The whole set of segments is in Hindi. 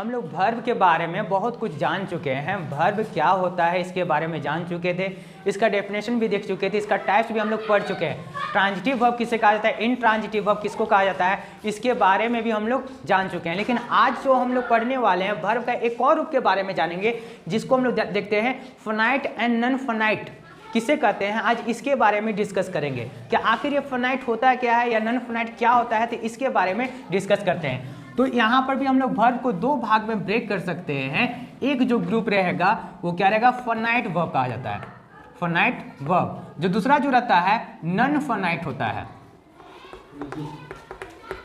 हम लोग वर्ब के बारे में बहुत कुछ जान चुके हैं। वर्ब क्या होता है इसके बारे में जान चुके थे, इसका डेफिनेशन भी देख चुके थे, इसका टाइप्स भी हम लोग पढ़ चुके हैं। ट्रांजिटिव वर्ब किसे कहा जाता है, इनट्रांजिटिव वर्ब किसको कहा जाता है, इसके बारे में भी हम लोग जान चुके हैं। लेकिन आज जो हम लोग पढ़ने वाले हैं वर्ब का एक और रूप के बारे में जानेंगे, जिसको हम लोग देखते हैं फाइनाइट एंड नॉन फाइनाइट किसे कहते हैं। आज इसके बारे में डिस्कस करेंगे कि आखिर ये फाइनाइट होता क्या है या नॉन फाइनाइट क्या होता है, तो इसके बारे में डिस्कस करते हैं। तो यहाँ पर भी हम लोग वर्ब को दो भाग में ब्रेक कर सकते हैं। एक जो ग्रुप रहेगा वो क्या रहेगा, फाइनाइट वर्ब कहा जाता है, फाइनाइट वर्ब। जो दूसरा जो रहता है नॉन फाइनाइट होता है।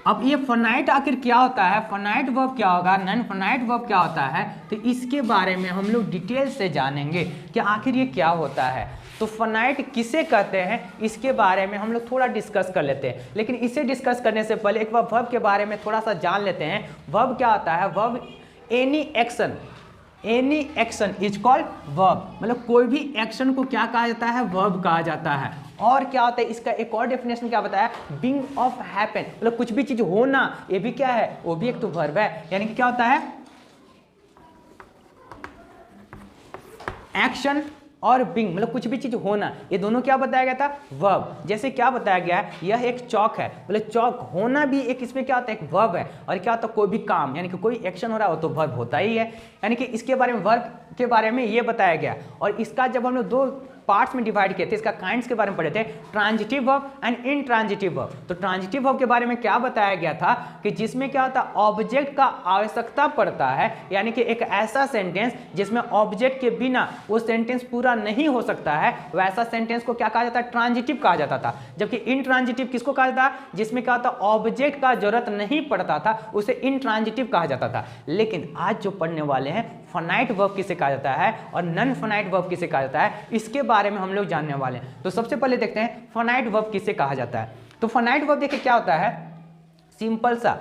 अब ये फाइनाइट आखिर क्या होता है, फाइनाइट वर्ब क्या होगा, नॉन फाइनाइट वर्ब क्या होता है, तो इसके बारे में हम लोग डिटेल से जानेंगे कि आखिर ये क्या होता है। तो फाइनाइट किसे कहते हैं इसके बारे में हम लोग थोड़ा डिस्कस कर लेते हैं। लेकिन इसे डिस्कस करने से पहले एक बार वर्ब के बारे में थोड़ा सा जान लेते हैं। वर्ब क्या होता है, verb any action is called verb. मतलब कोई भी एक्शन को क्या कहा जाता है, वर्ब कहा जाता है। और क्या होता है इसका एक और डेफिनेशन क्या बताया, बीइंग ऑफ हैपन, मतलब कुछ भी चीज होना, ये भी क्या है, वो भी एक तो वर्ब है। यानी कि क्या होता है, एक्शन और बिंग, मतलब कुछ भी चीज होना, ये दोनों क्या बताया गया था, वर्ब। जैसे क्या बताया गया है, यह एक चौक है, मतलब चौक होना भी एक इसमें क्या होता है, एक वर्ब है। और क्या होता है, कोई भी काम यानी कि कोई एक्शन हो रहा हो तो वर्ब होता ही है। यानी कि इसके बारे में वर्ब के बारे में ये बताया गया। और इसका जब हम लोग दो पार्ट्स में डिवाइड किए थे, इसका काइंड्स के बारे में पढ़े थे, transitive verb and intransitive verb. तो ट्रांजिटिव वर्ब के बारे में क्या बताया गया था कि जिसमें क्या होता है, ऑब्जेक्ट का आवश्यकता पड़ता है, यानी कि एक ऐसा सेंटेंस जिसमें ऑब्जेक्ट के बिना वो सेंटेंस पूरा नहीं हो सकता है, वैसा सेंटेंस को क्या कहा जाता है, ट्रांजिटिव कहा जाता था। जबकि इनट्रांजिटिव किसको कहा जाता है, जिसमें क्या होता है, ऑब्जेक्ट का जरूरत नहीं पड़ता था, उसे इनट्रांजिटिव कहा जाता था। लेकिन आज जो पढ़ने वाले हैं, फाइनाइट वर्ब किसे कहा जाता है और नॉन फाइनाइट वर्ब किसे कहा जाता है, इसके बारे में हम लोग जानने वाले हैं। तो सबसे पहले देखते हैं फाइनाइट वर्ब किसे कहा जाता है। तो फाइनाइट वर्ब देखिए क्या होता है, सिंपल सा।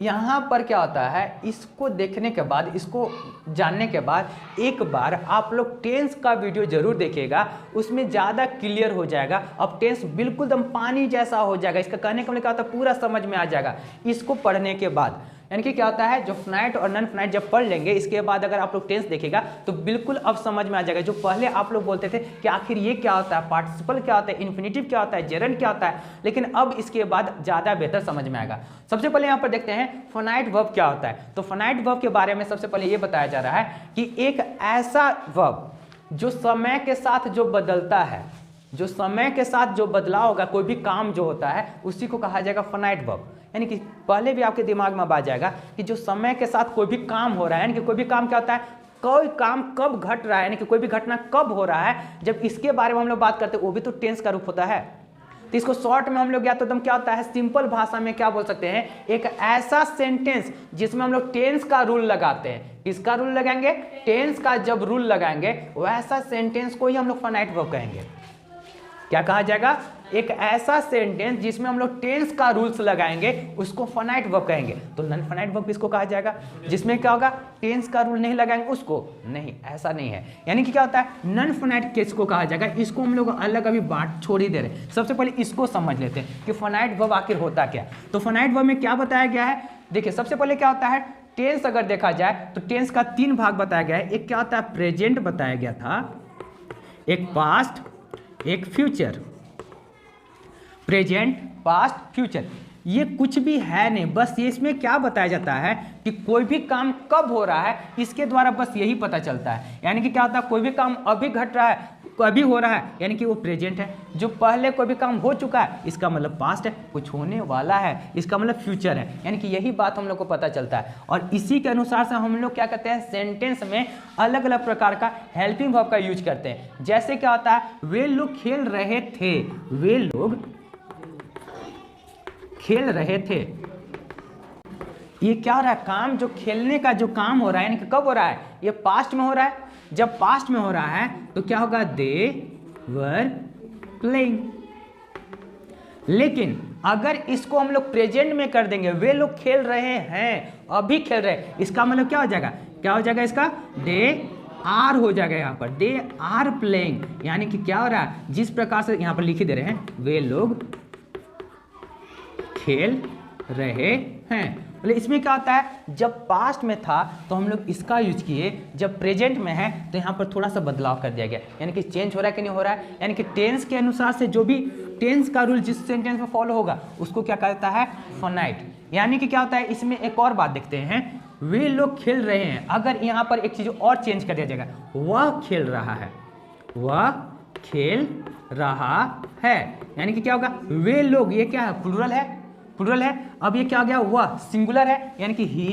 यहां पर क्या होता है, इसको देखने के बाद, इसको जानने के बाद एक बार आप लोग टेंस का वीडियो जरूर देखिएगा, उसमें ज़्यादा क्लियर हो जाएगा। अब टेंस बिल्कुल दम पानी जैसा हो जाएगा, इसका कहने का मतलब क्या होता है, पूरा समझ में आ जाएगा इसको पढ़ने के बाद। यानी कि क्या होता है, जो फाइनाइट और नॉन फाइनाइट जब पढ़ लेंगे, इसके बाद अगर आप लोग टेंस देखेगा तो बिल्कुल अब समझ में आ जाएगा। जो पहले आप लोग बोलते थे कि आखिर ये क्या होता है, पार्टिसिपल क्या होता है, इन्फिनिटिव क्या होता है, जेरेंड क्या होता है, लेकिन अब इसके बाद ज़्यादा बेहतर समझ में आएगा। सबसे पहले यहाँ पर देखते हैं फाइनाइट वर्ब क्या होता है। तो फाइनाइट वर्ब के बारे में सबसे पहले ये बताया जा रहा है कि एक ऐसा वर्ब जो समय के साथ जो बदलता है, जो समय के साथ जो बदलाव होगा, कोई भी काम जो होता है उसी को कहा जाएगा फाइनाइट वर्ब। यानी कि पहले भी आपके दिमाग में आ जाएगा कि जो समय के साथ कोई भी काम हो रहा है, यानी कि कोई भी काम क्या होता है, कोई काम कब घट रहा है, यानी कि कोई भी घटना कब हो रहा है, जब इसके बारे में हम लोग बात करते हैं, वो भी तो टेंस का रूप होता है। तो इसको शॉर्ट में हम लोग या तो एकदम क्या होता है, सिंपल भाषा में क्या बोल सकते हैं, एक ऐसा सेंटेंस जिसमें हम लोग टेंस का रूल लगाते हैं। किसका रूल लगाएंगे, टेंस का जब रूल लगाएंगे वैसा सेंटेंस को ही हम लोग फाइनाइट वर्ब कहेंगे। क्या कहा जाएगा, एक ऐसा सेंटेंस जिसमें हम लोग टेंस का रूल्स लगाएंगे उसको फाइनाइट वर्ब कहेंगे। तो नॉन फाइनाइट वर्ब किसको कहा जाएगा, जिसमें क्या होगा, टेंस का रूल नहीं लगाएंगे उसको, नहीं, ऐसा नहीं है। यानी कि क्या होता है, नॉन फाइनाइट किसको कहा जाएगा, इसको हम लोग अलग अभी बात छोड़ ही दे रहे हैं। सबसे पहले इसको समझ लेते हैं कि फाइनाइट वर्ब आखिर होता क्या। तो फाइनाइट वर्ब में क्या बताया गया है, देखिए सबसे पहले क्या होता है, टेंस अगर देखा जाए तो टेंस का 3 भाग बताया गया है। एक क्या होता है, प्रेजेंट बताया गया था, एक पास्ट, एक फ्यूचर। प्रेजेंट, पास्ट, फ्यूचर, ये कुछ भी है नहीं, बस ये इसमें क्या बताया जाता है कि कोई भी काम कब हो रहा है, इसके द्वारा बस यही पता चलता है। यानी कि क्या होता है, कोई भी काम अभी घट रहा है, अभी हो रहा है, यानी कि वो प्रेजेंट है। जो पहले कोई भी काम हो चुका है, इसका मतलब पास्ट है, कुछ होने वाला है, इसका मतलब फ्यूचर है। यानी कि यही बात हम लोग को पता चलता है। और इसी के अनुसार से हम लोग क्या करते हैं, सेंटेंस में अलग अलग प्रकार का हेल्पिंग वर्ब का यूज करते हैं। जैसे क्या होता है, वे लोग खेल रहे थे, वे लोग खेल रहे थे। ये क्या हो रहा है, काम, जो खेलने का जो काम हो रहा है, यानी कि कब हो रहा है, ये पास्ट में हो रहा है। जब पास्ट में हो रहा है तो क्या होगा, दे वर प्लेइंग। लेकिन अगर इसको हम लोग प्रेजेंट में कर देंगे, वे लोग खेल रहे हैं, अभी खेल रहे हैं, इसका मतलब क्या हो जाएगा, क्या हो जाएगा, इसका दे आर हो जाएगा। यहाँ पर दे आर प्लेइंग, यानी कि क्या हो रहा है, जिस प्रकार से यहाँ पर लिख दे रहे हैं, वे लोग खेल रहे हैं, बोले इसमें क्या होता है, जब पास्ट में था तो हम लोग इसका यूज किए, जब प्रेजेंट में है तो यहाँ पर थोड़ा सा बदलाव कर दिया गया, यानी कि चेंज हो रहा है कि नहीं हो रहा है, यानी कि टेंस के अनुसार से जो भी टेंस का रूल जिस सेंटेंस में फॉलो होगा उसको क्या कहता है, फाइनाइट। यानी कि क्या होता है, इसमें एक और बात देखते हैं, वे लोग खेल रहे हैं, अगर यहाँ पर एक चीज और चेंज कर दिया जाएगा, वह खेल रहा है, वह खेल रहा है, यानी कि क्या होगा, वे लोग, ये क्या है, प्लूरल है, प्लूरल है। अब ये क्या हो गया, वह सिंगुलर है, यानी कि ही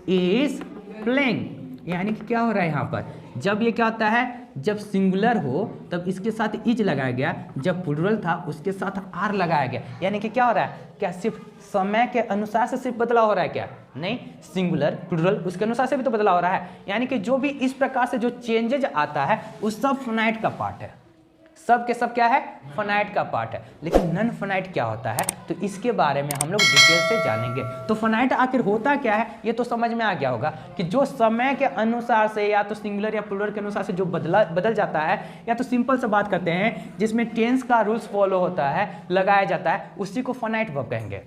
इज प्लेइंग, यानी कि क्या हो रहा है यहाँ पर, जब ये क्या होता है, जब सिंगुलर हो तब इसके साथ इज लगाया गया, जब प्लूरल था उसके साथ आर लगाया गया, यानी कि क्या हो रहा है, क्या सिर्फ समय के अनुसार से सिर्फ बदलाव हो रहा है क्या, नहीं, सिंगुलर प्लूरल उसके अनुसार से भी तो बदलाव हो रहा है, यानी कि जो भी इस प्रकार से जो चेंजेज आता है उस सब फाइनाइट का पार्ट है, सब के सब क्या है, फाइनाइट का पार्ट है। लेकिन नॉन फाइनाइट क्या होता है, तो इसके बारे में हम लोग डिटेल से जानेंगे। तो फाइनाइट आखिर होता क्या है, ये तो समझ में आ गया होगा कि जो समय के अनुसार से या तो सिंगुलर या प्लूरल के अनुसार से जो बदल जाता है, या तो सिंपल से बात करते हैं जिसमें टेंस का रूल्स फॉलो होता है, लगाया जाता है, उसी को फाइनाइट वर्ब कहेंगे।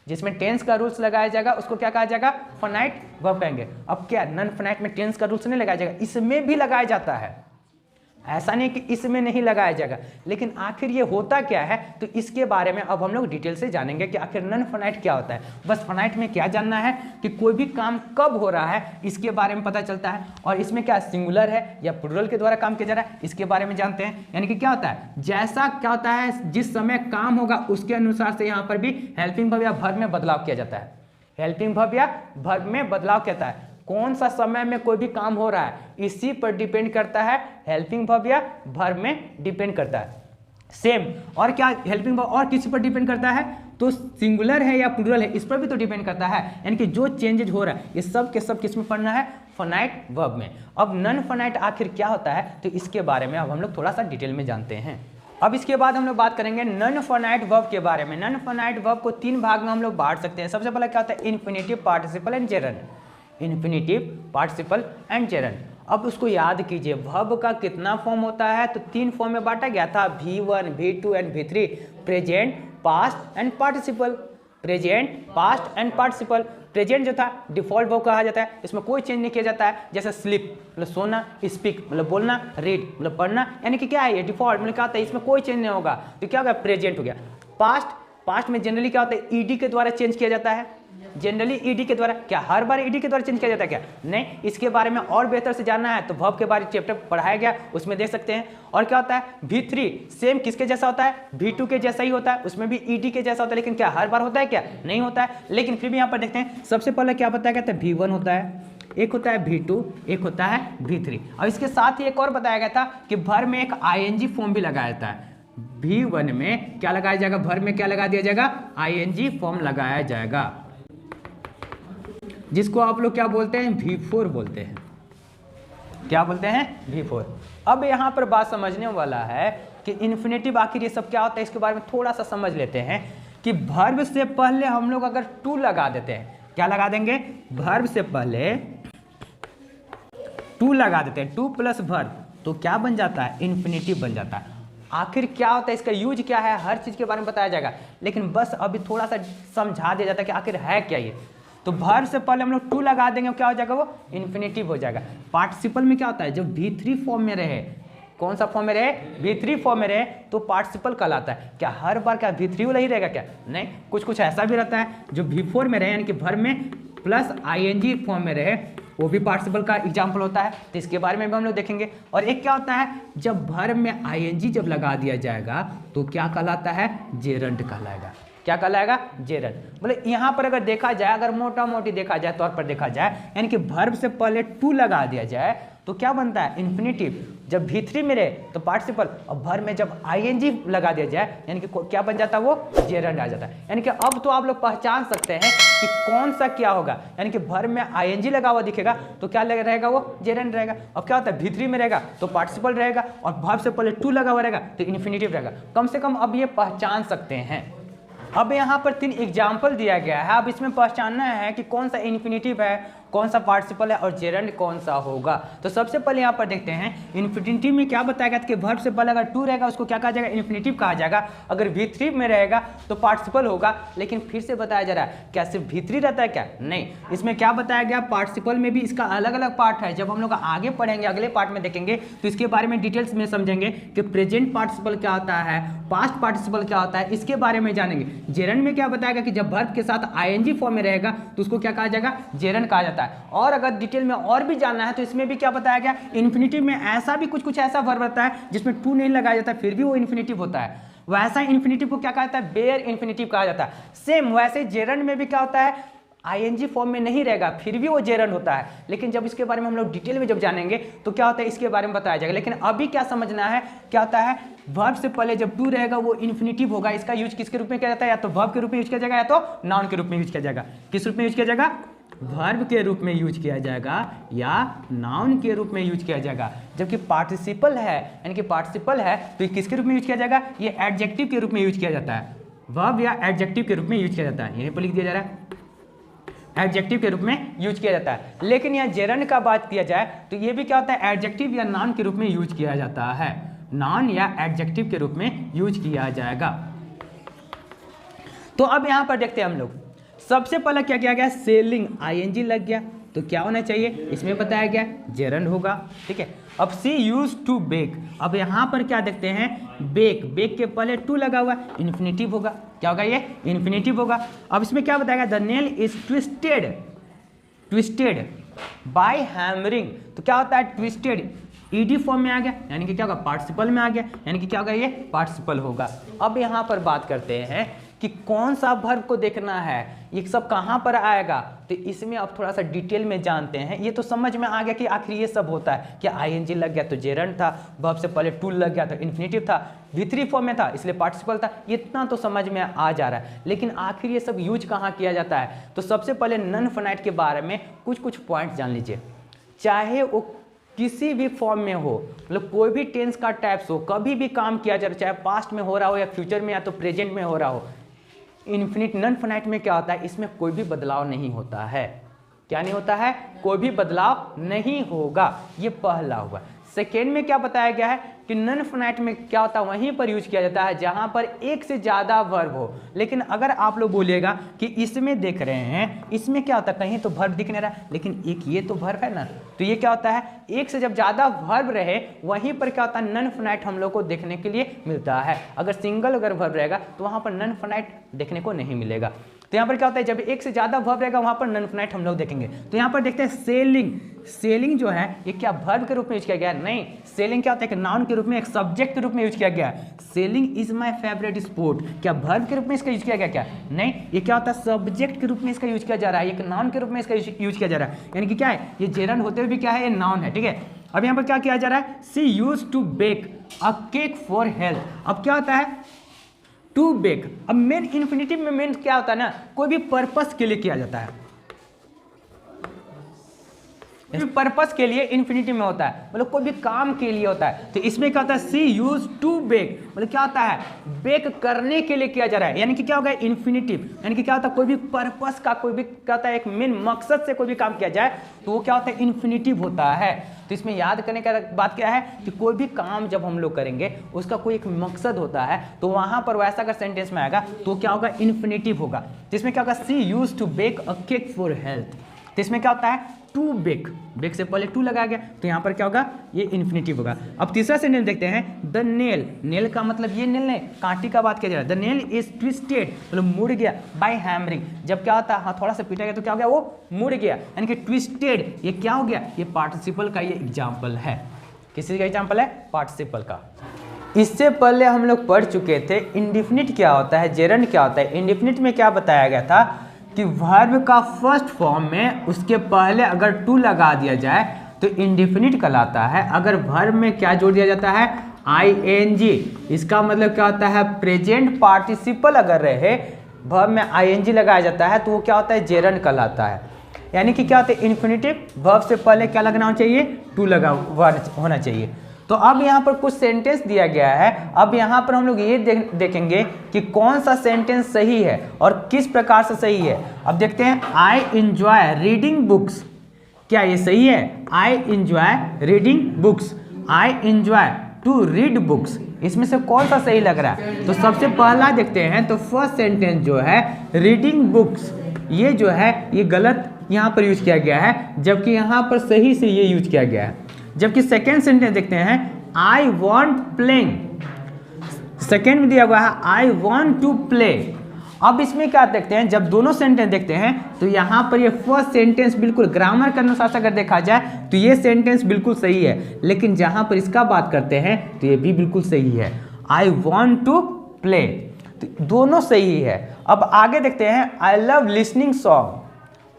जिसमें टेंस का रूल्स लगाया जाएगा उसको क्या कहा जाएगा, फाइनाइट वर्ब कहेंगे। अब क्या नॉन फाइनाइट में टेंस का रूल्स नहीं लगाया जाएगा, इसमें भी लगाया जाता है, ऐसा नहीं कि इसमें नहीं लगाया जाएगा, लेकिन आखिर ये होता क्या है, तो इसके बारे में अब हम लोग डिटेल से जानेंगे कि आखिर नॉन फाइनाइट क्या होता है। बस फाइनाइट में क्या जानना है कि कोई भी काम कब हो रहा है इसके बारे में पता चलता है, और इसमें क्या सिंगुलर है या प्लूरल के द्वारा काम किया जा रहा है इसके बारे में जानते हैं। यानी कि क्या होता है, जैसा क्या होता है, जिस समय काम होगा उसके अनुसार से यहाँ पर भी हेल्पिंग वर्ब या वर्ब में बदलाव किया जाता है, हेल्पिंग वर्ब या वर्ब में बदलाव कहता है, कौन सा समय में कोई भी काम हो रहा है इसी पर डिपेंड करता है, हेल्पिंग वर्ब या वर्ब में डिपेंड करता है। सेम, और क्या हेल्पिंग वर्ब और किसी पर डिपेंड करता है, तो सिंगुलर है या प्लूरल है इस पर भी तो डिपेंड करता है, यानी कि जो चेंजेज हो रहा है ये सब के सब किस में पढ़ना है, फाइनाइट वर्ब में। अब नॉन फाइनाइट आखिर क्या होता है, तो इसके बारे में अब हम लोग थोड़ा सा डिटेल में जानते हैं। अब इसके बाद हम लोग बात करेंगे नॉन फाइनाइट वर्ब के बारे में। नॉन फाइनाइट वर्ब को 3 भाग में हम लोग बांट सकते हैं। सबसे पहला क्या होता है, infinitive, participle and gerund. Infinitive, participle and gerund. अब उसको याद कीजिए, वर्ब का कितना फॉर्म होता है, तो 3 फॉर्म में बांटा गया था, V1, V2 and V3, present, past and participle. Present, past and participle. Present जो था डिफॉल्ट वर्ब कहा जाता है, इसमें कोई चेंज नहीं किया जाता है, जैसे स्लीप मतलब सोना, स्पीक मतलब बोलना, रीड मतलब पढ़ना, यानी कि क्या है ये डिफॉल्ट मतलब क्या होता है, इसमें कोई चेंज नहीं होगा, तो क्या होगा, प्रेजेंट हो गया। पास्ट, पास्ट में जनरली क्या होता है, ईडी के द्वारा चेंज किया जाता है, जनरली ईडी के द्वारा। क्या हर बार ईडी के द्वारा चेंज किया जाता है क्या, नहीं, इसके बारे में और बेहतर से जानना है तो वर्ब के बारे में चैप्टर पढ़ाया गया, उसमें देख सकते हैं। और क्या होता है, V3 सेम किसके जैसा होता है, V2 के जैसा ही होता है, उसमें भी ईडी के जैसा होता है, लेकिन क्या हर बार होता है क्या, नहीं होता है, लेकिन फिर भी यहाँ पर देखते हैं। सबसे पहले क्या बताया गया था, V1 होता है, एक होता है V2, एक होता है V3, और इसके साथ ही एक और बताया गया था कि वर्ब में एक ING फॉर्म भी लगाया जाता है। V1 में क्या लगाया जाएगा, वर्ब में क्या लगा दिया जाएगा, ING फॉर्म लगाया जाएगा, जिसको आप लोग क्या बोलते हैं, V4 बोलते हैं। क्या बोलते हैं, V4। अब यहाँ पर बात समझने वाला है कि इन्फिनिटिव आखिर ये सब क्या होता है, इसके बारे में थोड़ा सा समझ लेते हैं कि वर्ब से पहले हम लोग अगर टू लगा देते हैं, क्या लगा देंगे, वर्ब से पहले टू लगा देते हैं, टू प्लस वर्ब, तो क्या बन जाता है, इन्फिनिटिव बन जाता है। आखिर क्या होता है, इसका यूज क्या है, हर चीज के बारे में बताया जाएगा, लेकिन बस अभी थोड़ा सा समझा दिया जाता है कि आखिर है क्या ये। तो वर्ब से पहले हम लोग टू लगा देंगे, क्या हो जाएगा, वो इन्फिनिटिव हो जाएगा। पार्टिसिपल में क्या होता है, जब V3 फॉर्म में रहे, कौन सा फॉर्म में रहे, V3 फॉर्म में रहे, तो पार्टिसिपल कहलाता है। क्या हर बार क्या V3 वाला ही रहेगा क्या, नहीं, कुछ कुछ ऐसा भी रहता है जो V4 में रहे, यानी कि वर्ब में प्लस ING फॉर्म में रहे, वो भी पार्टिसिपल का एग्जाम्पल होता है, तो इसके बारे में भी हम लोग देखेंगे। और एक क्या होता है, जब वर्ब में ING जब लगा दिया जाएगा तो क्या कहलाता है, जेरंड कहलाएगा। क्या कहलाएगा, जेरंड। बोले यहाँ पर अगर देखा जाए, अगर मोटा मोटी देखा जाए, तौर पर देखा जाए, यानी कि वर्ब से पहले टू लगा दिया जाए तो क्या बनता है, इन्फिनिटिव। जब V3 में रहे तो पार्टिसिपल, और वर्ब में जब ING लगा दिया जाए, यानी कि क्या बन जाता है, वो जेरंड आ जाता है। यानी कि अब तो आप लोग पहचान सकते हैं कि कौन सा क्या होगा, यानी कि वर्ब में ING लगा हुआ दिखेगा तो क्या रहेगा, वो जेरंड रहेगा। अब क्या होता है, V3 में रहेगा तो पार्टिसिपल रहेगा, और वर्ब से पहले टू लगा हुआ रहेगा तो इन्फिनिटिव रहेगा। कम से कम अब ये पहचान सकते हैं। अब यहाँ पर 3 एग्जाम्पल दिया गया है, अब इसमें पहचानना है कि कौन सा इन्फिनिटिव है, कौन सा पार्टिसिपल है और जेरंड कौन सा होगा। तो सबसे पहले यहाँ पर देखते हैं इन्फिनिटिव में क्या बताया कि वर्ब से पहले अगर टू रहेगा उसको क्या कहा जाएगा, इन्फिनिटिव कहा जाएगा। अगर V3 में रहेगा तो पार्टिसिपल होगा। लेकिन फिर से बताया जा रहा है क्या सिर्फ V3 रहता है क्या, नहीं, इसमें क्या बताया गया, पार्टिसिपल में भी इसका अलग अलग पार्ट है। जब हम लोग आगे पढ़ेंगे, अगले पार्ट में देखेंगे तो इसके बारे में डिटेल्स में समझेंगे कि प्रेजेंट पार्टिसिपल क्या होता है, पास्ट पार्टिसिपल क्या होता है, इसके बारे में जानेंगे। जेरंड में क्या बताएगा कि जब वर्ब के साथ ING फॉर्म में रहेगा तो उसको क्या कहा जाएगा, जेरंड कहा जाता है। और अगर डिटेल में और भी जानना है तो इसमें भी क्या बताया गया, इन्फिनिटिव में ऐसा भी कुछ ऐसा वर्ब रहता है जिसमें टू नहीं लगाया जाता फिर भी वो इन्फिनिटिव होता है। वैसा इन्फिनिटिव को क्या कहा जाता है, बेयर इन्फिनिटिव कहा जाता है। सेम वैसे जेरंड में भी क्या होता है, ING फॉर्म में नहीं रहेगा फिर भी वो जेरंड होता है। लेकिन जब इसके बारे में हम लोग डिटेल में जब जानेंगे तो क्या होता है इसके बारे में बताया जाएगा। लेकिन अभी क्या समझना है, क्या होता है, वर्ब से पहले जब टू रहेगा वो इन्फिनिटिव होगा। इसका यूज किसके रूप में किया जाता है, या तो वर्ब के रूप में यूज किया जाएगा या तो नाउन के रूप में यूज किया जाएगा। किस रूप में यूज किया जाएगा, वर्ब के रूप में यूज किया जाएगा या नाउन के रूप में यूज किया जाएगा। जबकि पार्टिसिपल है, यानी कि पार्टिसिपल है तो ये किसके रूप में यूज किया जाएगा, ये एडजेक्टिव के रूप में यूज किया जाता है। वर्ब या एडजेक्टिव के रूप में यूज किया जाता है, यहीं पर लिख दिया जा रहा है, एडजेक्टिव के रूप में यूज किया जाता है। लेकिन यहाँ जेरंड का बात किया जाए तो ये भी क्या होता है, एडजेक्टिव या नाउन के रूप में यूज किया जाता है। नाउन या एडजेक्टिव के रूप में यूज किया जाएगा। तो अब यहाँ पर देखते हैं हम लोग, सबसे पहले क्या किया गया, सेलिंग ING लग गया तो क्या होना चाहिए, इसमें बताया गया जेरंड होगा। ठीक है, अब सी यूज टू बेक, अब यहाँ पर क्या देखते हैं, बेक, बेक के पहले टू लगा हुआ, इन्फिनिटिव होगा। क्या होगा, ये इन्फिनिटिव होगा। अब इसमें क्या बताएगा, the nail is twisted, twisted by hammering, तो क्या होता है, ट्विस्टेड ED फॉर्म में आ गया, यानी कि क्या होगा, पार्टिसिपल में आ गया, यानी कि क्या होगा, ये पार्टिसिपल होगा। अब यहाँ पर बात करते हैं कि कौन सा वर्ब को देखना है, ये सब कहाँ पर आएगा, तो इसमें अब थोड़ा सा डिटेल में जानते हैं। ये तो समझ में आ गया कि आखिर ये सब होता है कि ING लग गया तो जेरंड था, वर्ब से पहले टू लग गया तो इन्फिनिटिव था, V3 फॉर्म में था इसलिए पार्टिसिपल था, इतना तो समझ में आ जा रहा है। लेकिन आखिर ये सब यूज कहाँ किया जाता है, तो सबसे पहले नॉन फाइनाइट के बारे में कुछ पॉइंट जान लीजिए। चाहे वो किसी भी फॉर्म में हो, मतलब कोई भी टेंस का टाइप्स हो, कभी भी काम किया जा रहा है, चाहे पास्ट में हो रहा हो या फ्यूचर में या तो प्रेजेंट में हो रहा हो, इन्फिनिट नॉन फाइनाइट में क्या होता है, इसमें कोई भी बदलाव नहीं होता है। क्या नहीं होता है, कोई भी बदलाव नहीं होगा, ये पहला हुआ। सेकेंड में क्या बताया गया है कि नॉन फाइनाइट में क्या होता है, वहीं पर यूज किया जाता है जहां पर एक से ज्यादा वर्ब हो। लेकिन अगर आप लोग बोलिएगा कि इसमें देख रहे हैं, इसमें क्या होता है, कहीं तो वर्ब दिख नहीं रहा, लेकिन एक ये तो वर्ब है ना, तो ये क्या होता है, एक से जब ज्यादा वर्ब रहे वहीं पर क्या होता है, नॉन फाइनाइट हम लोग को देखने के लिए मिलता है। अगर सिंगल अगर वर्ब रहेगा तो वहां पर नॉन फाइनाइट देखने को नहीं मिलेगा। तो यहाँ पर क्या होता है, जब एक से ज्यादा वर्ब रहेगा वहां पर नॉन फाइनाइट हम लोग देखेंगे। तो यहाँ पर देखते हैं सेलिंग, सेलिंग जो है ये क्या वर्ब के रूप में यूज किया गया है, नहीं, सेलिंग क्या होता है, एक नाउन के रूप में, एक सब्जेक्ट के रूप में यूज किया गया है। Selling is my favourite sport, क्या वर्ब के रूप में इसका यूज किया गया, क्या नहीं, ये क्या होता है, सब्जेक्ट के रूप में इसका यूज किया जा रहा है, एक नाउन के रूप में इसका यूज किया जा रहा है। यानी कि क्या है, ये जेरंड होते हुए भी क्या है, ये नाउन है। ठीक है, अब यहाँ पर क्या किया जा रहा है, C use to bake a cake for health. अब क्या होता है, टू बेक, अब मेन इन्फिनिटिव में मेन क्या होता है ना, कोई भी पर्पस के लिए किया जाता है, पर्पस के लिए इन्फिनिटिव में होता है, मतलब कोई भी काम के लिए होता है। तो इसमें क्या होता है, सी यूज टू बेक, मतलब क्या होता है, बेक करने के लिए किया जा रहा है, यानी कि क्या होगा, इन्फिनिटिव, यानी कि क्या होता है, कोई भी पर्पस का, कोई भी क्या होता है, एक मेन मकसद से कोई भी काम किया जाए तो वो क्या होता है, इन्फिनिटिव होता है। तो इसमें याद करने का बात क्या है कि कोई भी काम जब हम लोग करेंगे उसका कोई एक मकसद होता है, तो वहां पर वैसा अगर सेंटेंस में आएगा तो क्या होगा, इन्फिनिटिव होगा। तो इसमें क्या होगा, C use to bake a cake for health, तो इसमें क्या होता है, टू बेक, बेक से पहले टू लगा गया तो यहाँ पर क्या होगा, ये इन्फिनिटिव होगा। अब तीसरा सेंटेंस देखते हैं, द नेल, नेल का मतलब ये नेल नहीं, कांटी का बात किया जा रहा है। द नेल इज ट्विस्टेड, मतलब मुड़ गया, बाय हैमरिंग, जब क्या होता है, हाँ थोड़ा सा पीटा गया तो क्या हो गया, वो मुड़ गया, यानी कि ट्विस्टेड, ये क्या हो गया, ये पार्टिसिपल का ये एग्जाम्पल है। किसी का एग्जाम्पल है, पार्टिसिपल का। इससे पहले हम लोग पढ़ चुके थे इंडिफिनिट क्या होता है, जेरंड क्या होता है। इंडिफिनिट में क्या बताया गया था कि वर्ब का फर्स्ट फॉर्म में उसके पहले अगर टू लगा दिया जाए तो इंडिफिनिट कहलाता है। अगर वर्ब में क्या जोड़ दिया जाता है, ING, इसका मतलब क्या होता है, प्रेजेंट पार्टिसिपल अगर रहे वर्ब में ING लगाया जाता है तो वो क्या होता है, जेरंड कहलाता है। यानी कि क्या होता है, इन्फिनिटिव, वर्ब से पहले क्या लगना चाहिए, टू लगा होना चाहिए। तो अब यहाँ पर कुछ सेंटेंस दिया गया है। अब यहाँ पर हम लोग ये देखेंगे कि कौन सा सेंटेंस सही है और किस प्रकार से सही है। अब देखते हैं, आई एंजॉय रीडिंग बुक्स, क्या ये सही है? I enjoy reading books, I enjoy to read books, इसमें से कौन सा सही लग रहा है? तो सबसे पहला देखते हैं, तो फर्स्ट सेंटेंस जो है रीडिंग बुक्स, ये जो है ये गलत यहाँ पर यूज किया गया है, जबकि यहाँ पर सही से ये यूज किया गया है। जबकि सेकेंड सेंटेंस देखते हैं, आई वॉन्ट प्लेइंग, सेकेंड में दिया हुआ है आई वॉन्ट टू प्ले। अब इसमें क्या देखते हैं, जब दोनों सेंटेंस देखते हैं तो यहाँ पर ये फर्स्ट सेंटेंस बिल्कुल ग्रामर के अनुसार से अगर देखा जाए तो ये सेंटेंस बिल्कुल सही है, लेकिन जहाँ पर इसका बात करते हैं तो ये भी बिल्कुल सही है, आई वॉन्ट टू प्ले, तो दोनों सही है। अब आगे देखते हैं, I love listening song,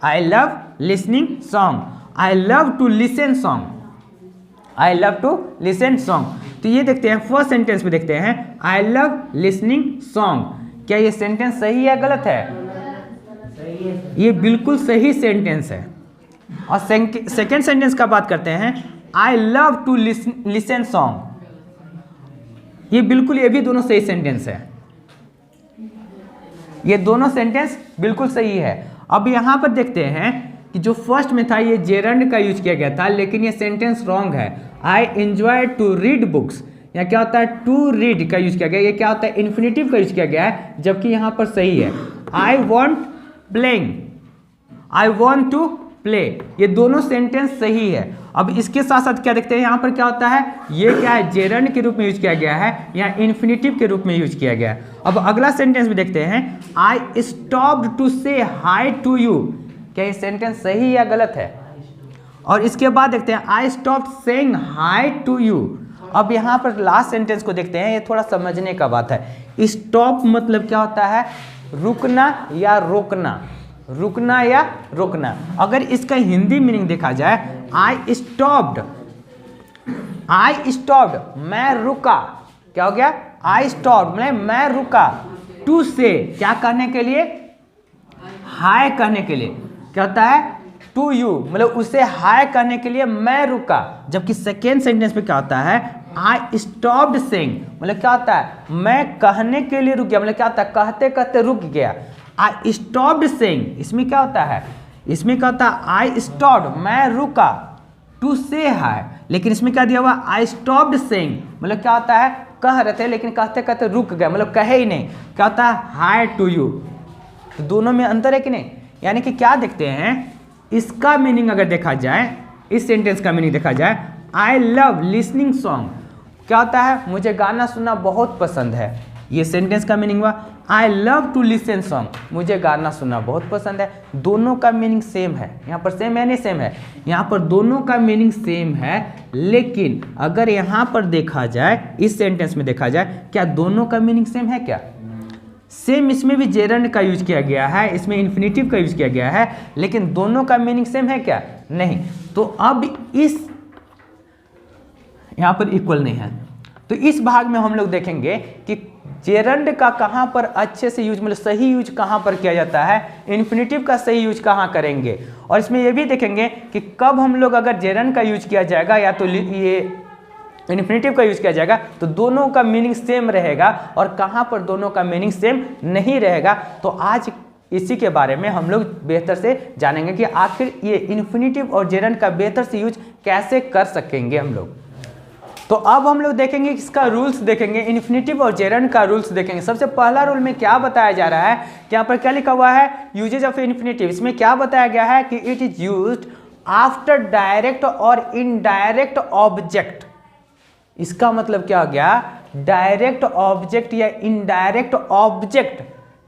I love listening song, I love to listen song, I love to listen song. तो ये देखते हैं फर्स्ट सेंटेंस में देखते हैं, आई लव लिसनिंग सॉन्ग, क्या ये सेंटेंस सही है गलत है? ये बिल्कुल सही सेंटेंस है। और सेकेंड सेंटेंस का बात करते हैं, I love to listen song, ये बिल्कुल, ये भी दोनों सही सेंटेंस है, ये दोनों सेंटेंस बिल्कुल सही है। अब यहाँ पर देखते हैं कि जो फर्स्ट में था ये जेरंड का यूज किया गया था, लेकिन ये सेंटेंस रॉन्ग है। I enjoy to read books, यहाँ क्या होता है? टू रीड का यूज किया गया, ये क्या होता है? इन्फिनेटिव का यूज किया गया है, जबकि यहाँ पर सही है। I want playing, I want to play, ये दोनों सेंटेंस सही है। अब इसके साथ साथ क्या देखते हैं, यहाँ पर क्या होता है? ये क्या है? जेरंड के रूप में यूज किया गया है, यहाँ इन्फिनेटिव के रूप में यूज किया गया है। अब अगला सेंटेंस में देखते हैं, आई स्टॉप्ड टू से हाई टू यू, क्या ये सेंटेंस सही या गलत है? और इसके बाद देखते हैं, I stopped saying hi to you. अब यहाँ पर लास्ट सेंटेंस को देखते हैं, ये थोड़ा समझने का बात है। स्टॉप मतलब क्या होता है? रुकना या रोकना, रुकना या रोकना। अगर इसका हिंदी मीनिंग देखा जाए, आई स्टॉप्ड, आई स्टॉप्ड मैं रुका, क्या हो गया? आई स्टॉप्ड मैं रुका, टू से क्या करने के लिए? हाय करने के लिए, क्या होता है? टू यू, मतलब उसे हाय करने के लिए मैं रुका। जबकि सेकेंड सेंटेंस में क्या होता है? आई स्टॉप्ड सेइंग, मतलब क्या होता है? मैं कहने के लिए रुक गया, मतलब क्या होता है? कहते कहते रुक गया। आई स्टॉप्ड सेइंग, इसमें क्या होता है? इसमें क्या होता है? आई स्टॉप्ड मैं रुका, टू से हाय, लेकिन इसमें क्या दिया हुआ? आई स्टॉप्ड सेइंग, मतलब क्या होता है? कह रहे थे लेकिन कहते कहते रुक गए, मतलब कहे ही नहीं, क्या होता है? हाय टू यू। तो दोनों में अंतर है कि नहीं? यानी कि क्या देखते हैं, इसका मीनिंग अगर देखा जाए, इस सेंटेंस का मीनिंग देखा जाए, आई लव लिसनिंग सॉन्ग, क्या होता है? मुझे गाना सुनना बहुत पसंद है। ये सेंटेंस का मीनिंग हुआ। I love to listen song, मुझे गाना सुनना बहुत पसंद है। दोनों का मीनिंग सेम है, यहाँ पर सेम है नहीं सेम है? यहाँ पर दोनों का मीनिंग सेम है, लेकिन अगर यहाँ पर देखा जाए, इस सेंटेंस में देखा जाए, क्या दोनों का मीनिंग सेम है क्या? सेम, इसमें भी जेरंड का यूज किया गया है, इसमें इन्फिनेटिव का यूज किया गया है, लेकिन दोनों का मीनिंग सेम है क्या? नहीं। तो अब इस यहाँ पर इक्वल नहीं है, तो इस भाग में हम लोग देखेंगे कि जेरंड का कहाँ पर अच्छे से यूज, मतलब सही यूज कहाँ पर किया जाता है, इन्फिनेटिव का सही यूज कहाँ करेंगे। और इसमें ये भी देखेंगे कि कब हम लोग अगर जेरंड का यूज किया जाएगा या तो ये इन्फिनेटिव का यूज किया जाएगा तो दोनों का मीनिंग सेम रहेगा, और कहाँ पर दोनों का मीनिंग सेम नहीं रहेगा। तो आज इसी के बारे में हम लोग बेहतर से जानेंगे कि आखिर ये इन्फिनेटिव और जेरंड का बेहतर से यूज कैसे कर सकेंगे हम लोग। तो अब हम लोग देखेंगे इसका रूल्स देखेंगे, इन्फिनेटिव और जेरंड का रूल्स देखेंगे। सबसे पहला रूल में क्या बताया जा रहा है, यहाँ पर क्या लिखा हुआ है? Uses of infinitive. इसमें क्या बताया गया है कि it is used after direct और इनडायरेक्ट ऑब्जेक्ट। इसका मतलब क्या हो गया? डायरेक्ट ऑब्जेक्ट या इनडायरेक्ट ऑब्जेक्ट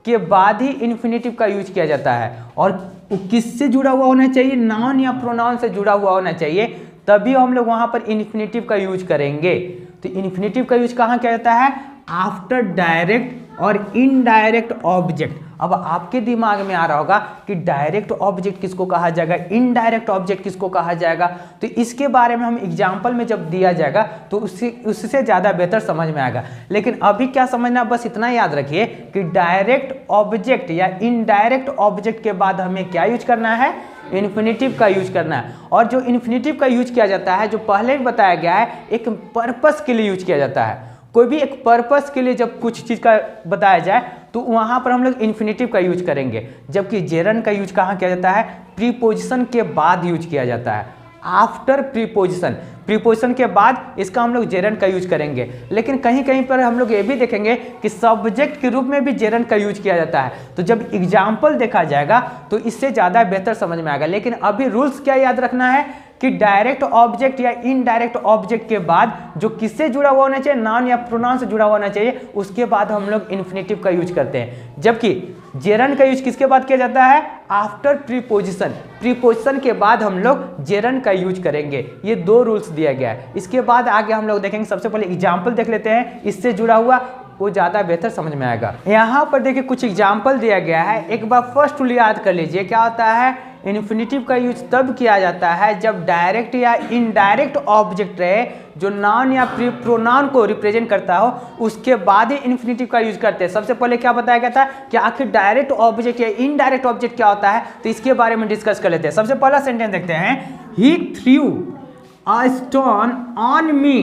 के बाद ही इन्फिनेटिव का यूज किया जाता है, और किससे जुड़ा हुआ होना चाहिए? नाउन या प्रोनाउन से जुड़ा हुआ होना चाहिए, तभी हम लोग वहां पर इन्फिनेटिव का यूज करेंगे। तो इन्फिनेटिव का यूज कहाँ किया जाता है? आफ्टर डायरेक्ट और इनडायरेक्ट ऑब्जेक्ट। अब आपके दिमाग में आ रहा होगा कि डायरेक्ट ऑब्जेक्ट किसको कहा जाएगा, इनडायरेक्ट ऑब्जेक्ट किसको कहा जाएगा। तो इसके बारे में हम एग्जाम्पल में जब दिया जाएगा तो उससे ज़्यादा बेहतर समझ में आएगा। लेकिन अभी क्या समझना, बस इतना याद रखिए कि डायरेक्ट ऑब्जेक्ट या इनडायरेक्ट ऑब्जेक्ट के बाद हमें क्या यूज करना है? इन्फिनेटिव का यूज करना है। और जो इन्फिनेटिव का यूज किया जाता है, जो पहले भी बताया गया है, एक पर्पस के लिए यूज किया जाता है। कोई भी एक पर्पस के लिए जब कुछ चीज़ का बताया जाए तो तो वहाँ पर हम लोग इन्फिनेटिव का यूज करेंगे, जबकि जेरंड का यूज कहाँ किया जाता है? प्रीपोजिशन के बाद यूज किया जाता है, आफ्टर प्रीपोजिशन। प्रीपोजिशन के बाद इसका हम लोग जेरंड का यूज करेंगे। लेकिन कहीं कहीं पर हम लोग ये भी देखेंगे कि सब्जेक्ट के रूप में भी जेरंड का यूज किया जाता है। तो जब एग्जाम्पल देखा जाएगा तो इससे ज़्यादा बेहतर समझ में आएगा। लेकिन अभी रूल्स क्या याद रखना है कि डायरेक्ट ऑब्जेक्ट या इनडायरेक्ट ऑब्जेक्ट के बाद जो किससे जुड़ा हुआ होना चाहिए, नाउन या प्रोनाउन से जुड़ा हुआ होना चाहिए, उसके बाद हम लोग इन्फिनेटिव का यूज करते हैं। जबकि जेरंड का यूज किसके बाद किया जाता है? After preposition. प्रीपोजिशन के बाद हम लोग जेरंड का यूज करेंगे। ये दो रूल्स दिया गया है। इसके बाद आगे हम लोग देखेंगे। सबसे पहले एग्जाम्पल देख लेते हैं, इससे जुड़ा हुआ वो ज़्यादा बेहतर समझ में आएगा। यहाँ पर देखिए कुछ एग्जाम्पल दिया गया है। एक बार फर्स्ट रूल याद कर लीजिए, क्या होता है? इन्फिनेटिव का यूज तब किया जाता है जब डायरेक्ट या इनडायरेक्ट ऑब्जेक्ट रहे जो नाउन या प्रोनाउन को रिप्रेजेंट करता हो, उसके बाद ही इन्फिनेटिव का यूज करते हैं। सबसे पहले क्या बताया गया था कि आखिर डायरेक्ट ऑब्जेक्ट या इनडायरेक्ट ऑब्जेक्ट क्या होता है, तो इसके बारे में डिस्कस कर लेते हैं। सबसे पहला सेंटेंस देखते हैं, he threw a stone on me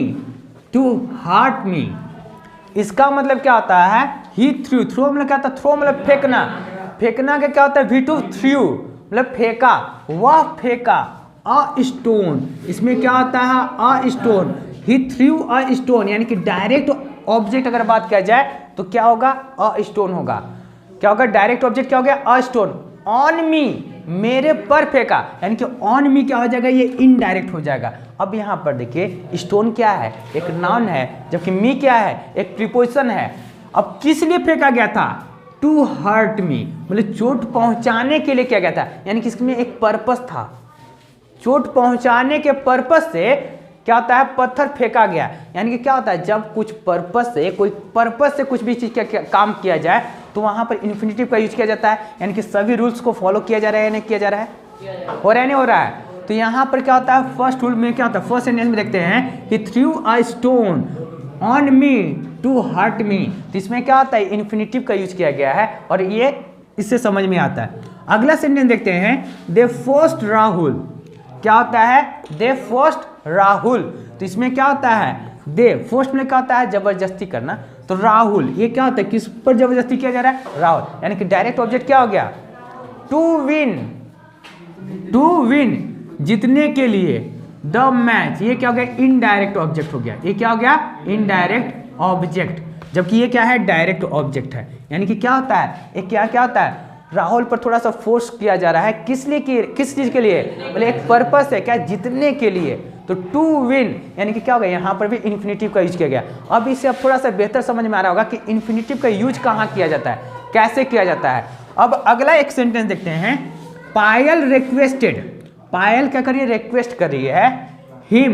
to hurt me. इसका मतलब क्या होता है? ही थ्रू, थ्रो मतलब क्या होता है? थ्रो मतलब फेंकना, फेंकना का क्या होता है? V2 थ्रू मतलब फेंका, वह फेंका। अ स्टोन, इसमें क्या होता है? A stone. He threw a stone, यानी कि डायरेक्ट ऑब्जेक्ट अगर बात किया जाए तो क्या होगा? अ स्टोन होगा। क्या होगा? डायरेक्ट ऑब्जेक्ट क्या हो गया? अ स्टोन। ऑन मी, मेरे पर फेंका, यानी कि ऑन मी क्या हो जाएगा? ये इनडायरेक्ट हो जाएगा। अब यहाँ पर देखिए स्टोन क्या है? एक नाउन है, जबकि मी क्या है? एक प्रीपोजिशन है। अब किस लिए फेंका गया था? टू हर्ट मी, मतलब चोट पहुंचाने के लिए किया गया था, यानी कि इसमें एक पर्पस था। चोट पहुंचाने के पर्पस से क्या होता है? पत्थर फेंका गया। यानी कि क्या होता है? जब कुछ पर्पस से, कोई पर्पस से कुछ भी चीज का काम किया जाए तो वहां पर इन्फिनेटिव का यूज किया जाता है। यानी कि सभी रूल्स को फॉलो किया जा रहा है या नहीं किया जा रहा है? हो रहा है नहीं हो रहा है? तो यहाँ पर क्या होता है? फर्स्ट रूल में क्या होता है? फर्स्ट सेंटेंस में देखते हैं, he threw a stone on me to hurt me. तो इसमें क्या होता है? इन्फिनेटिव का यूज किया गया है और ये इससे समझ में आता है। अगला सेंटेंस देखते हैं, दे फोर्स्ड राहुल। क्या होता है? दे फोर्स्ड राहुल। तो इसमें क्या होता है? दे फोर्स्ड में क्या होता है? जबरदस्ती करना। तो राहुल ये क्या होता है? किस पर जबरदस्ती किया जा रहा है? राहुल, यानी कि डायरेक्ट ऑब्जेक्ट क्या हो गया? टू विन, टू विन जीतने के लिए। द मैच, ये क्या हो गया? इनडायरेक्ट ऑब्जेक्ट हो गया। ये क्या हो गया? इनडायरेक्ट ऑब्जेक्ट, जबकि ये क्या है? डायरेक्ट ऑब्जेक्ट है। यानी कि क्या होता है? ये क्या क्या होता है? राहुल पर थोड़ा सा फोर्स किया जा रहा है। किस लिए? किस चीज के लिए? बोले एक पर्पस है, क्या? जीतने के लिए। तो टू विन यानी कि क्या होगा? यहाँ पर भी इन्फिनेटिव का यूज किया गया। अब इससे अब थोड़ा सा बेहतर समझ में आ रहा होगा कि इन्फिनेटिव का यूज कहाँ किया जाता है, कैसे किया जाता है। अब अगला एक सेंटेंस देखते हैं, पायल रिक्वेस्टेड। पायल क्या कर रही है? रिक्वेस्ट कर रही है हिम।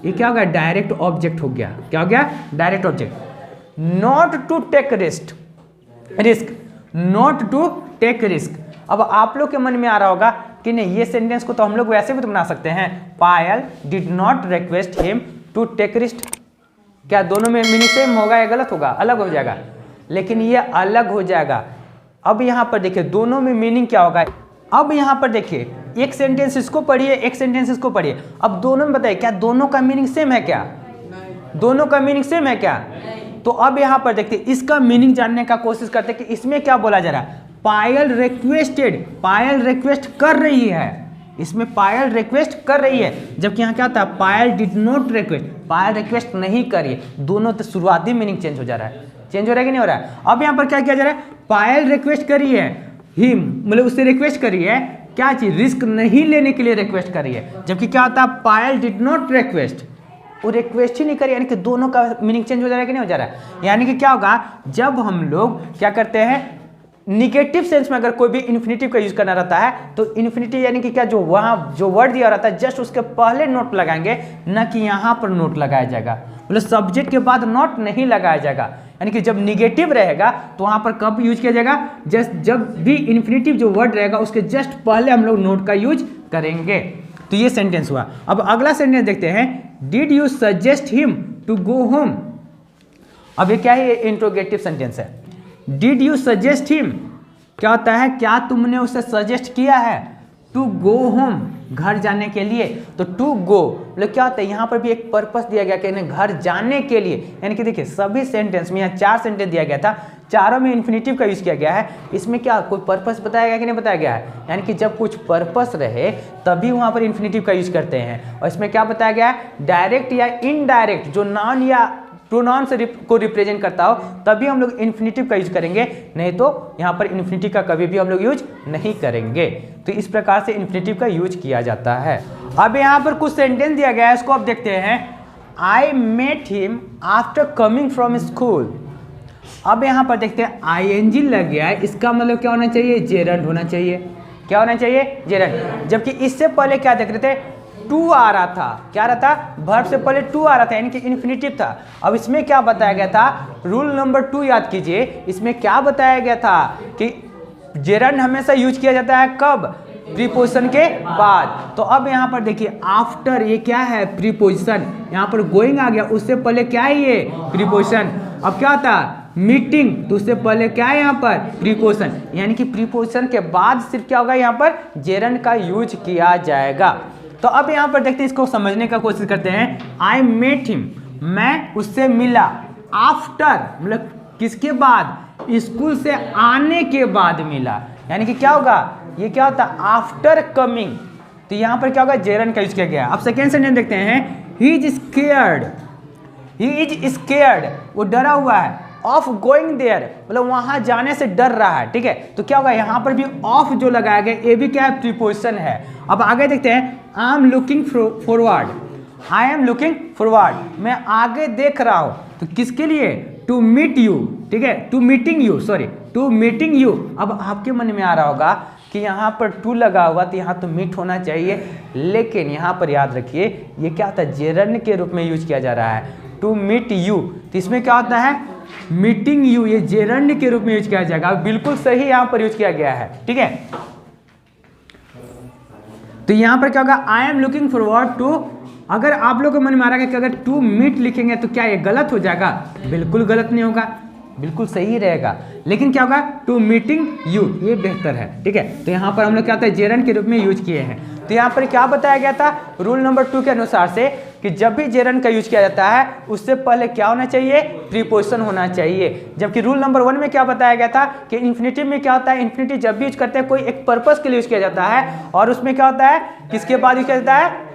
ये क्या हो गया? डायरेक्ट ऑब्जेक्ट हो गया। क्या हो गया? Direct object. Not to take risk, not to take risk. अब आप लोग के मन में आ रहा होगा कि नहीं, ये सेंटेंस को तो हम लोग वैसे भी तो बना सकते हैं, Payal did not request him to take risk. क्या दोनों में मीनिंग सेम होगा या गलत होगा? अलग हो जाएगा। लेकिन ये अलग हो जाएगा। अब यहाँ पर देखिए दोनों में मीनिंग क्या होगा। अब यहाँ पर देखिए एक सेंटेंस इसको पढ़िए, एक सेंटेंस इसको पढ़िए। अब दोनों में बताइए क्या दोनों का मीनिंग सेम है क्या? दोनों का मीनिंग सेम है क्या? तो अब यहाँ पर देखते इसका मीनिंग जानने का कोशिश करते कि इसमें क्या बोला जा रहा है। पायल रिक्वेस्टेड, पायल रिक्वेस्ट कर रही है। इसमें पायल रिक्वेस्ट कर रही है, जबकि यहाँ क्या होता है? Payal did not request, Payal request नहीं करिए। दोनों तो शुरुआती मीनिंग चेंज हो जा रहा है। चेंज हो रहा है कि नहीं हो रहा है? अब यहाँ पर क्या किया जा रहा है? पायल रिक्वेस्ट करी है हिम, मतलब उससे रिक्वेस्ट करी है क्या चीज? रिस्क नहीं लेने के लिए रिक्वेस्ट करी है। जबकि क्या होता है? पायल डिड नॉट रिक्वेस्ट, वो रिक्वेस्ट ही नहीं करी। यानी कि दोनों का मीनिंग चेंज हो जा रहा है कि नहीं हो जा रहा है? यानी कि क्या होगा? जब हम लोग क्या करते हैं, निगेटिव सेंस में अगर कोई भी इन्फिनेटिव का यूज करना रहता है तो इन्फिनेटिव यानी कि क्या, जो वहाँ जो वर्ड दिया रहता है जस्ट उसके पहले नोट लगाएंगे, न कि यहाँ पर नोट लगाया जाएगा। मतलब सब्जेक्ट के बाद नोट नहीं लगाया जाएगा। यानी कि जब निगेटिव रहेगा तो वहाँ पर कब यूज किया जाएगा? जस्ट जब भी इन्फिनेटिव जो वर्ड रहेगा उसके जस्ट पहले हम लोग नोट का यूज करेंगे। तो ये सेंटेंस हुआ। अब अगला सेंटेंस देखते हैं, did you suggest him to go home. अब ये क्या है? इंट्रोगेटिव सेंटेंस है। डिड यू सजेस्ट हिम क्या होता है? क्या तुमने उसे सजेस्ट किया है? टू गो होम, घर जाने के लिए। तो टू गो मतलब क्या होता है, यहाँ पर भी एक पर्पस दिया गया कि घर जाने के लिए, यानी कि देखिए सभी सेंटेंस में यहाँ 4 सेंटेंस दिया गया था, चारों में इन्फिनेटिव का यूज किया गया है। इसमें क्या कोई पर्पस बताया गया कि नहीं बताया गया है, यानी कि जब कुछ पर्पस रहे तभी वहाँ पर इन्फिनेटिव का यूज करते हैं। और इसमें क्या बताया गया है, डायरेक्ट या इनडायरेक्ट जो नाउन या प्रोनाउन से को रिप्रेजेंट करता हो तभी हम लोग इन्फिनेटिव का यूज करेंगे, नहीं तो यहाँ पर इन्फिनेटिव का कभी भी हम लोग यूज नहीं करेंगे। तो इस प्रकार से इन्फिनेटिव का यूज किया जाता है। अब यहाँ पर कुछ सेंटेंस दिया गया है, इसको आप देखते हैं। I met him after coming from school. अब यहाँ पर देखते हैं आईएनजी लग गया है, इसका मतलब क्या होना चाहिए, जेरंड होना चाहिए। क्या होना चाहिए, जेरंड। जबकि इससे पहले क्या देख रहे थे, टू आ रहा था। क्या रहा था, वर्ब से पहले टू आ रहा था, यानी कि इन्फिनेटिव था। अब इसमें क्या बताया गया था, रूल नंबर 2 याद कीजिए। इसमें क्या बताया गया था कि जेरंड हमेशा यूज किया जाता है कब, प्रीपोजिशन के बाद। तो अब यहाँ पर देखिए आफ्टर, ये क्या है, प्रीपोजिशन। यहाँ पर गोइंग आ गया, उससे पहले क्या है, ये प्रीपोजिशन। अब क्या था, मीटिंग, तो उससे पहले क्या है यहाँ पर, प्रीपोजिशन। यानी कि प्रीपोजिशन के बाद सिर्फ क्या होगा, यहाँ पर जेरंड का यूज किया जाएगा। तो अब यहाँ पर देखते हैं, इसको समझने का कोशिश करते हैं। आई मेट हिम, मैं उससे मिला। आफ्टर मतलब किसके बाद, स्कूल से आने के बाद मिला, यानी कि क्या होगा, ये क्या होता है, आफ्टर कमिंग। तो यहाँ पर क्या होगा, जेरंड का यूज किया गया। अब सेकेंड सेंटेंस देखते हैं। He is scared, he is scared, वो डरा हुआ है। ऑफ गोइंग देयर मतलब वहां जाने से डर रहा है, ठीक है। तो क्या होगा, यहाँ पर भी ऑफ जो लगाया गया, ये भी क्या है, प्रीपोजिशन है। अब आगे देखते हैं। आई am looking forward, I am looking forward, मैं आगे देख रहा हूं। तो किसके लिए, टू मीट यू, ठीक है, to meeting you, sorry to meeting you. अब आपके मन में आ रहा होगा कि यहाँ पर टू लगा हुआ तो यहाँ तो मीट होना चाहिए, लेकिन यहाँ पर याद रखिए ये क्या होता है, जेरंड के रूप में यूज किया जा रहा है, टू मीट यू। तो इसमें क्या होता है, मीटिंग यू, ये जेरंड के रूप में यूज किया जाएगा। बिल्कुल सही यहाँ पर यूज किया गया है, ठीक है। तो यहाँ पर क्या होगा, I am looking forward to. अगर आप लोगों को मन में आ रहा है कि अगर टू मीट लिखेंगे तो क्या ये गलत हो जाएगा, बिल्कुल गलत नहीं होगा, बिल्कुल सही रहेगा। लेकिन क्या होगा, टू मीटिंग यू, ये बेहतर है, ठीक है। तो यहाँ पर हम लोग क्या होता है, जेरंड के रूप में यूज किए हैं। तो यहाँ पर क्या बताया गया था, रूल नंबर 2 के अनुसार से कि जब भी जेरंड का यूज किया जाता है उससे पहले क्या होना चाहिए, प्रीपोजिशन होना चाहिए। जबकि रूल नंबर 1 में क्या बताया गया था कि इन्फिनेटिव में क्या होता है, इन्फिनेटिव जब भी यूज करते हैं कोई एक पर्पस के लिए यूज किया जाता है, और उसमें क्या होता है, किसके बाद यूज किया जाता है,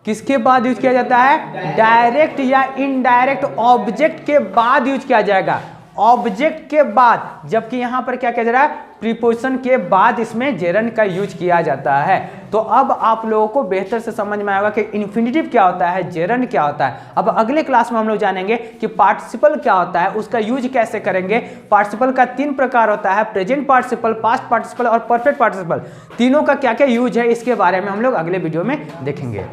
किसके बाद यूज किया जाता है, डायरेक्ट या इनडायरेक्ट ऑब्जेक्ट के बाद यूज किया जाएगा, ऑब्जेक्ट के बाद। जबकि यहाँ पर क्या किया जा रहा है, प्रीपोजिशन के बाद इसमें जेरंड का यूज किया जाता है। तो अब आप लोगों को बेहतर से समझ में आएगा कि इन्फिनेटिव क्या होता है, जेरंड क्या होता है। अब अगले क्लास में हम लोग जानेंगे कि पार्टिसिपल क्या होता है, उसका यूज कैसे करेंगे। पार्टिसिपल का 3 प्रकार होता है, प्रेजेंट पार्टिसिपल, पास्ट पार्टिसिपल और परफेक्ट पार्टिसिपल। तीनों का क्या क्या यूज है, इसके बारे में हम लोग अगले वीडियो में देखेंगे।